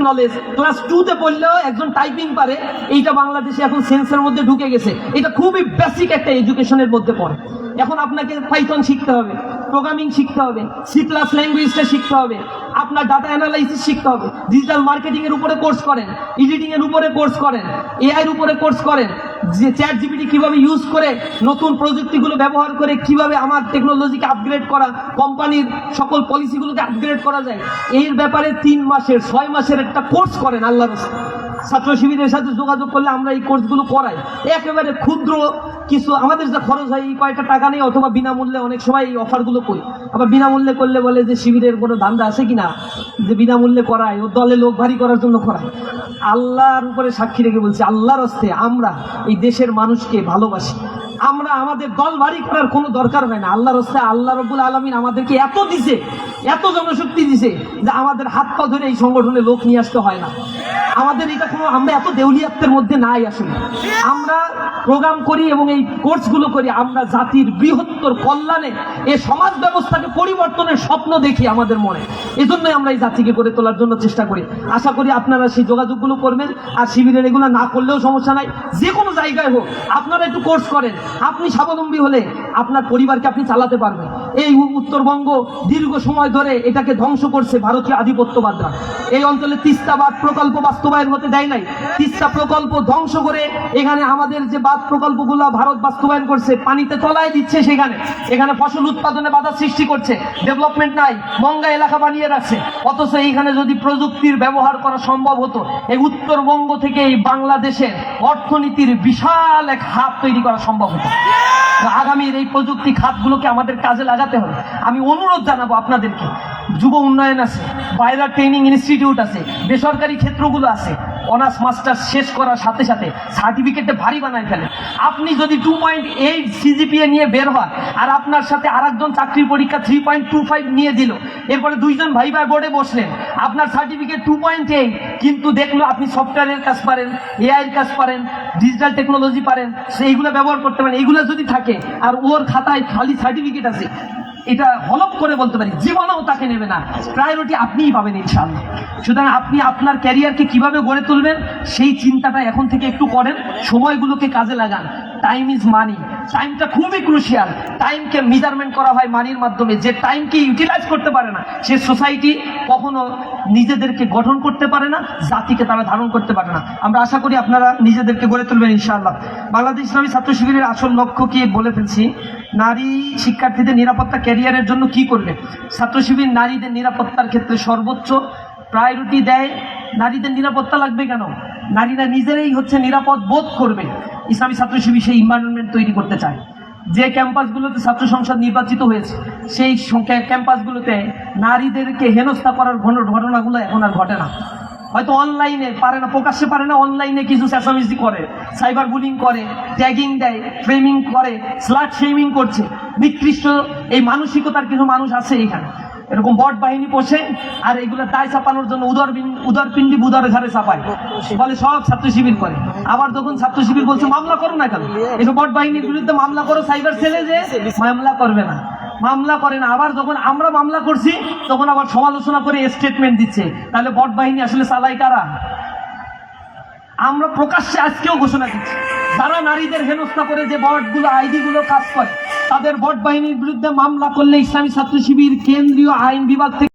Knowledge, class 2তে পড়লেও একজন typing পারে, এইটা বাংলাদেশে এখন সেন্সের মধ্যে ঢুকে গেছে। এটা খুবই বেসিক একটা এডুকেশনের মধ্যে পড়ে। এখন আপনাকে পাইথন শিখতে হবে, প্রোগ্রামিং শিখতে হবে, সি প্লাস ল্যাঙ্গুয়েজটা শিখতে হবে, আপনার ডাটা অ্যানালাইসিস শিখতে হবে, ডিজিটাল মার্কেটিং এর উপরে কোর্স করেন, এডিটিং এর উপরে কোর্স করেন, এআই এর উপরে কোর্স করেন, যে চ্যাট জিপিটি কিভাবে ইউজ করে নতুন প্রযুক্তিগুলো ব্যবহার করে কিভাবে আমার টেকনোলজিকে আপগ্রেড করা, কোম্পানির সকল পলিসিগুলোকে আপগ্রেড করা যায়, এর ব্যাপারে 3 মাসের 6 মাসের একটা কোর্স করেন। আল্লাহর রাস্তায় ছাত্র শিবিরের সাথে যোগাযোগ করলে আমরা এই কোর্সগুলো করাই। একেবারে ক্ষুদ্র কিছু আমাদের যা খরচ হয় এই কয়েকটা টাকা নেই, অথবা বিনামূল্যে অনেক সময় এই অফারগুলো করি। আবার বিনামূল্যে করলে বলে যে শিবিরের কোনো ধান্দা আছে কিনা, যে বিনামূল্যে করায়, ও দলে লোক ভারী করার জন্য করায়। আল্লাহর উপরে সাক্ষী রেখে বলছি, আল্লাহর হস্তে আমরা এই দেশের মানুষকে ভালোবাসি। আমরা আমাদের দল ভারী করার কোনো দরকার হয় না। আল্লাহর হস্তে আল্লাহ রাব্বুল আলামিন আমাদেরকে এত দিছে, এত জনশক্তি দিছে যে আমাদের হাত পা ধরে এই সংগঠনে লোক নিয়ে আসতে হয় না। আমাদের এটা কোনো, আমরা এত দেউলিয়াত্বের মধ্যে নাই। আসলে আমরা প্রোগ্রাম করি এবং এই কোর্সগুলো করি আমরা জাতির বৃহত্তর কল্যাণে, এই সমাজ ব্যবস্থাকে পরিবর্তনের স্বপ্ন দেখি আমাদের মনে। এই জন্যই আমরা এই জাতিকে গড়ে তোলার জন্য চেষ্টা করি। আশা করি আপনারা সেই যোগাযোগগুলো করবেন। আর শিবিরের এগুলো না করলেও সমস্যা নাই, যে কোনো জায়গায় হোক আপনারা একটু কোর্স করেন। আপনি স্বাবলম্বী হলে আপনার পরিবারকে আপনি চালাতে পারবেন। এই উত্তরবঙ্গ দীর্ঘ সময় ধরে এটাকে ধ্বংস করছে ভারতীয় আধিপত্যবাদরা। এই অঞ্চলে তিস্তাবাদ প্রকল্প বাস্তবায়ন হতে দেয় নাই। তিস্তা প্রকল্প ধ্বংস করে এখানে আমাদের যে বাঁধ প্রকল্পগুলো ভারত বাস্তবায়ন করছে, পানিতে তলায় দিচ্ছে, এখানে ফসল উৎপাদনে বাধা সৃষ্টি করছে, ডেভেলপমেন্ট নাই, মঙ্গা এলাকা বানিয়ে রাখছে। অথচ এইখানে যদি প্রযুক্তির ব্যবহার করা সম্ভব হতো, এই উত্তরবঙ্গ থেকে এই বাংলাদেশের অর্থনীতির বিশাল এক হাত তৈরি করা সম্ভব হতো। আগামীর এই প্রযুক্তি খাতগুলোকে আমাদের কাজে লাগাতে হবে। আমি অনুরোধ জানাবো আপনাদেরকে, যুব উন্নয়ন আছে, বাইরা ট্রেনিং ইনস্টিটিউট আছে, বেসরকারি ক্ষেত্রগুলো আছে, অনার্স মাস্টার্স শেষ করার সাথে সাথে সার্টিফিকেটে ভারী বানায় ফেলে। আপনি যদি 2.8 সিজিপিএ নিয়ে বের হয় আর আপনার সাথে আরেকজন চাকরির পরীক্ষা 3.25 নিয়ে দিল, এরপরে 2 জন ভাই ভাই বোর্ডে বসলেন, আপনার সার্টিফিকেট 2.8, কিন্তু দেখলো আপনি সফটওয়্যারের কাজ পারেন, এআই এর কাজ পারেন, ডিজিটাল টেকনোলজি পারেন, সেইগুলো ব্যবহার করতে পারেন। এইগুলো যদি থাকে আর ওর খাতায় খালি সার্টিফিকেট আছে, এটা হলপ করে বলতে পারি জীবনেও তাকে নেবে না। প্রায়োরিটি আপনিই পাবেন ইনশাআল্লাহ। সুতরাং আপনি আপনার ক্যারিয়ারকে কিভাবে গড়ে তুলবেন সেই চিন্তাটা এখন থেকে একটু করেন, সময়গুলোকে কাজে লাগান। টাইম ইজ মানি, টাইমটা খুবই ক্রুশিয়াল। টাইমকে মেজারমেন্ট করা হয় মানির মাধ্যমে। যে টাইমকে ইউটিলাইজ করতে পারে না সে সোসাইটি কখনো নিজেদেরকে গঠন করতে পারে না, জাতিকে তারা ধারণ করতে পারে না। আমরা আশা করি আপনারা নিজেদেরকে গড়ে তুলবেন ইনশাআল্লাহ। বাংলাদেশ ইসলামী ছাত্র শিবিরের আসল লক্ষ্য কি বলে ফেলছি। নারী শিক্ষার্থীদের নিরাপত্তা, ক্যারিয়ারের জন্য কি করবে? ছাত্র শিবির নারীদের নিরাপত্তার ক্ষেত্রে সর্বোচ্চ প্রায়োরিটি দেয়। নারীদের নিরাপত্তা লাগবে কেন? নারীরা নিজেরাই হচ্ছে নিরাপদ বোধ করবে। ইসলামী ছাত্র শিবির সেই এনভায়রনমেন্ট তৈরি করতে চায়। যে ক্যাম্পাসগুলোতে ছাত্র সংসদ নির্বাচিত হয়েছে সেই ক্যাম্পাসগুলোতে নারীদেরকে হেনস্থা করার ঘটনাগুলো এখন আর ঘটে না। হয়তো অনলাইনে পারে না, প্রকাশ্যে পারে না, অনলাইনে কিছু চেঁচামেচি করে, সাইবার বুলিং করে, ট্যাগিং দেয়, ফ্রেমিং করে, স্লাট শেমিং করছে। নিকৃষ্ট এই মানসিকতার কিছু মানুষ আছে এখানে, এরকম বট বাহিনী পোষে আর এগুলো দায় চাপানোর জন্য উদরপিণ্ডি বুদার ঘরে চাপায়, বলে সব ছাত্র শিবির করে। আবার যখন ছাত্র শিবির বলছে মামলা করো না কেন, এসব বট বাহিনীর বিরুদ্ধে মামলা করো, সাইবার সেলে যে মামলা করবে না, মামলা করে না। আবার যখন আমরা মামলা করছি তখন আবার সমালোচনা করে স্টেটমেন্ট দিচ্ছে। তাহলে বট বাহিনী আসলে চালায় কারা? আমরা প্রকাশ্যে আজকেও ঘোষণা দিচ্ছি, যারা নারীদের হেনস্থা করে যে বটগুলো আইডিগুলো কাজ করে তাদের বট বাহিনীর বিরুদ্ধে মামলা করলে ইসলামী ছাত্র শিবির কেন্দ্রীয় আইন বিভাগ থেকে